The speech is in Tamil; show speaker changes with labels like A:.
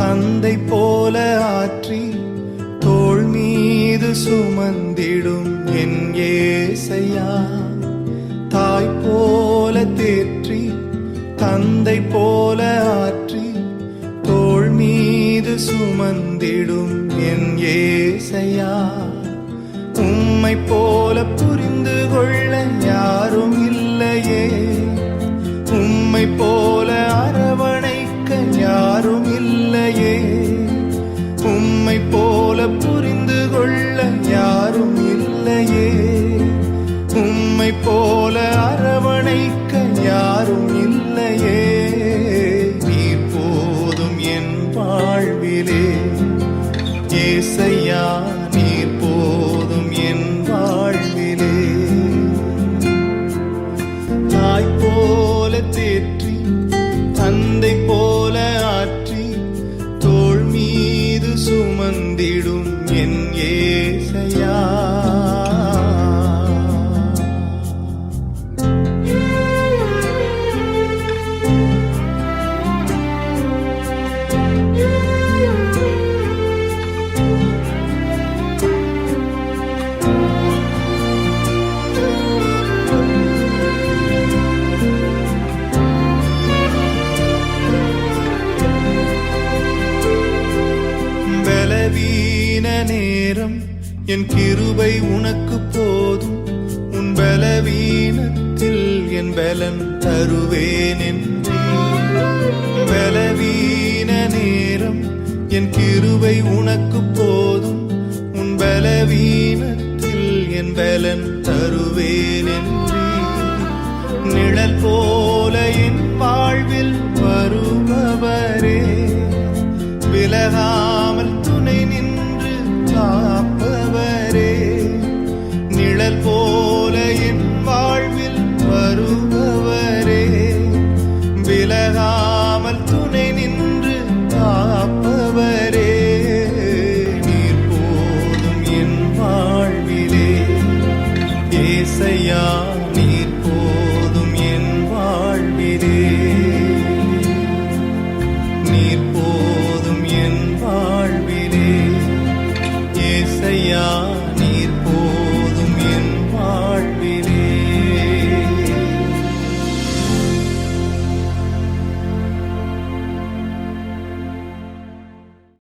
A: தந்தை போல ஆற்றி தோள் மீது சுமந்திடும் என் ஏசையா. தாய் போல தேற்றி தந்தை போல ஆற்றி தோள் மீது சுமந்திடும் என் ஏசையா. உம்மை போல புரிந்து கொள்ள யாரும் இல்லையே, உம்மை போல அரவணைக்க யாரும் இல்லையே, உம்மை போல புரிந்து கொள்ள யாரும் இல்லையே, உம்மை போல அரவணைக்க யாரும் இல்லையே. நீர் போதும் என் வாழ்விலே ஏசையா, நீர் போதும் என் வாழ்விலே. தாய் போல தேற்றி தந்தை போல ஆற்றி தோள் மீது சுமந்திடும் என் ஏசையா. பலவீன நேரம் என் கிருபை உனக்கு போதும், உன் பலவீனத்தில் என் பலன் தருவேன் என்றே. பலவீன நேரம் என் கிருபை உனக்கு போதும், உன் பலவீனத்தில் என் பலன் தருவேன் என்றே. நிழல் போல என் வாழ்வில் வருபவரே, விலகாமல் துணை நின்று காப்பவரே. நிழல் போல என் வாழ்வில் வருபவரே, விலகாமல் துணை நின்று காப்பவரே. நீர் போதும் என் வாழ்விலே ஏசையா,